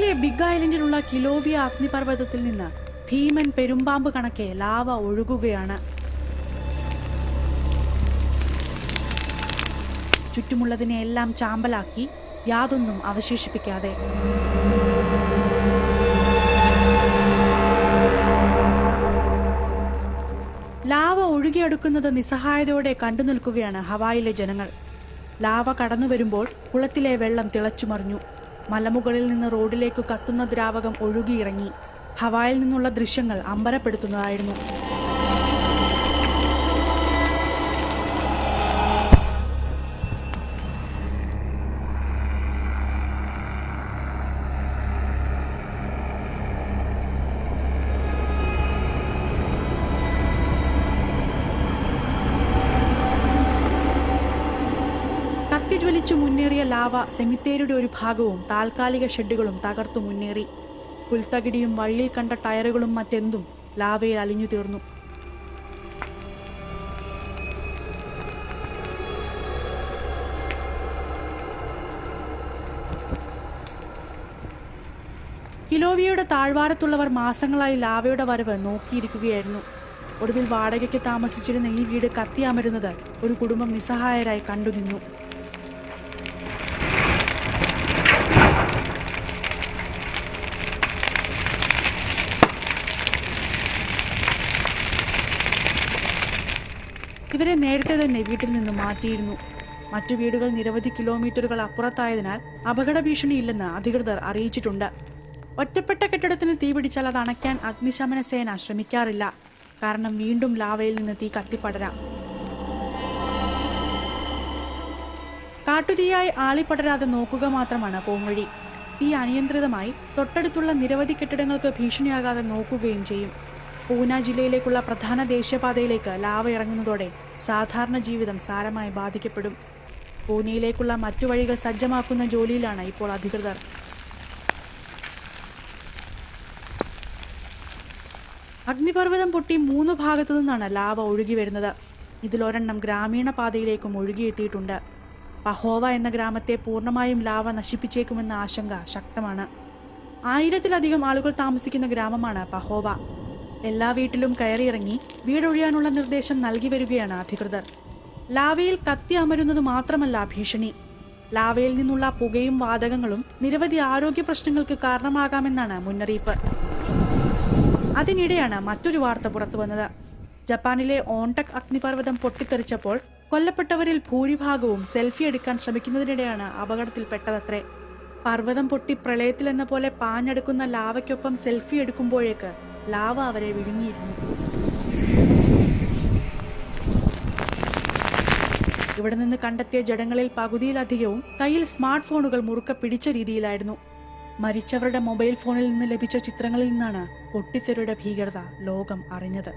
ജപ്പാനിലെ ബിഗ് ഐലൻഡിലുള്ള കിലോവിയ അഗ്നിപർവ്വതത്തിൽ നിന്ന് ഭീമൻ പെരുമ്പാമ്പ് കണക്കെ ലാവ ഒഴുകുകയാണ്. ചുറ്റുമുള്ളതിനെയെല്ലാം ചാമ്പലാക്കി, യാതൊന്നും അവശേഷിപ്പിക്കാതെ. ലാവ ഒഴുകിയെടുക്കുന്നത് നിസ്സഹായതയോടെ കണ്ടു നിൽക്കുകയാണ് ഹവായിലെ ജനങ്ങൾ. ലാവ കടന്നു വരുമ്പോൾ കുളത്തിലെ വെള്ളം തിളച്ചുമറിഞ്ഞു. മലമുകളിൽ നിന്ന് റോഡിലേക്ക് കത്തുന്ന ദ്രാവകം ഒഴുകിയിറങ്ങി. ഹവായിൽ നിന്നുള്ള ദൃശ്യങ്ങൾ അമ്പരപ്പെടുത്തുന്നതായിരുന്നു. കത്തിജ്വലിച്ചു മുന്നേറിയ ലാവ സെമിത്തേരിയുടെ ഒരു ഭാഗവും താൽക്കാലിക ഷെഡുകളും തകർത്തു മുന്നേറി. പുൽത്തകിടിയും വഴിയിൽ കണ്ട ടയറുകളും മറ്റെന്തും ലാവയിൽ അലിഞ്ഞു തീർന്നു. കിലോവിയയുടെ താഴ്വാരത്തുള്ളവർ മാസങ്ങളായി ലാവയുടെ വരവ് നോക്കിയിരിക്കുകയായിരുന്നു. ഒടുവിൽ വാടകയ്ക്ക് താമസിച്ചിരുന്ന ഈ വീട് കത്തിയമരുന്നത് ഒരു കുടുംബം നിസ്സഹായരായി കണ്ടുനിന്നു. ഇവരെ നേരത്തെ തന്നെ വീട്ടിൽ നിന്ന് മാറ്റിയിരുന്നു. മറ്റു വീടുകൾ നിരവധി കിലോമീറ്ററുകൾ അപ്പുറത്തായതിനാൽ അപകട ഭീഷണിയില്ലെന്ന് അധികൃതർ അറിയിച്ചിട്ടുണ്ട്. ഒറ്റപ്പെട്ട കെട്ടിടത്തിന് തീപിടിച്ചാൽ അത് അണയ്ക്കാൻ അഗ്നിശമന സേന ശ്രമിക്കാറില്ല. കാരണം വീണ്ടും ലാവയിൽ നിന്ന് തീ കത്തിപ്പടരാം. കാട്ടുതീയായി ആളിപ്പടരാതെ നോക്കുക മാത്രമാണ് പോംവഴി. തീ അനിയന്ത്രിതമായി തൊട്ടടുത്തുള്ള നിരവധി കെട്ടിടങ്ങൾക്ക് ഭീഷണിയാകാതെ നോക്കുകയും ചെയ്യും. പൂന ജില്ലയിലേക്കുള്ള പ്രധാന ദേശീയപാതയിലേക്ക് ലാവ ഇറങ്ങുന്നതോടെ സാധാരണ ജീവിതം സാരമായി ബാധിക്കപ്പെടും. പൂനെയിലേക്കുള്ള മറ്റു വഴികൾ സജ്ജമാക്കുന്ന ജോലിയിലാണ് ഇപ്പോൾ അധികൃതർ. അഗ്നിപർവ്വതം പൊട്ടി 3 ഭാഗത്തു നിന്നാണ് ലാവ ഒഴുകി വരുന്നത്. ഇതിലൊരെണ്ണം ഗ്രാമീണ പാതയിലേക്കും ഒഴുകിയെത്തിയിട്ടുണ്ട്. പഹോവ എന്ന ഗ്രാമത്തെ പൂർണ്ണമായും ലാവ നശിപ്പിച്ചേക്കുമെന്ന ആശങ്ക ശക്തമാണ്. 1000-ലധികം ആളുകൾ താമസിക്കുന്ന ഗ്രാമമാണ് പഹോവ. എല്ലാ വീട്ടിലും കയറിയിറങ്ങി വീടൊഴിയാനുള്ള നിർദ്ദേശം നൽകി വരികയാണ് അധികൃതർ. ലാവയിൽ കത്തി അമരുന്നത് മാത്രമല്ല ഭീഷണി. ലാവയിൽ നിന്നുള്ള പുകയും വാതകങ്ങളും നിരവധി ആരോഗ്യ പ്രശ്നങ്ങൾക്ക് കാരണമാകാമെന്നാണ് മുന്നറിയിപ്പ്. അതിനിടെയാണ് മറ്റൊരു വാർത്ത പുറത്തുവന്നത്. ജപ്പാനിലെ ഓൺടക് അഗ്നിപർവ്വതം പൊട്ടിത്തെറിച്ചപ്പോൾ കൊല്ലപ്പെട്ടവരിൽ ഭൂരിഭാഗവും സെൽഫി എടുക്കാൻ ശ്രമിക്കുന്നതിനിടെയാണ് അപകടത്തിൽപ്പെട്ടതത്രേ. പർവ്വതം പൊട്ടി പ്രളയത്തിലെന്ന പോലെ പാഞ്ഞെടുക്കുന്ന ലാവയ്ക്കൊപ്പം സെൽഫി എടുക്കുമ്പോഴേക്ക് ലാവ അവരെ വിഴുങ്ങിയിരുന്നു. ഇവിടെ നിന്ന് കണ്ടെത്തിയ ജഡങ്ങളിൽ പകുതിയിലധികവും കയ്യിൽ സ്മാർട്ട് ഫോണുകൾ മുറുക്ക പിടിച്ച രീതിയിലായിരുന്നു. മരിച്ചവരുടെ മൊബൈൽ ഫോണിൽ നിന്ന് ലഭിച്ച ചിത്രങ്ങളിൽ നിന്നാണ് പൊട്ടിത്തെറിയുടെ ഭീകരത ലോകം അറിഞ്ഞത്.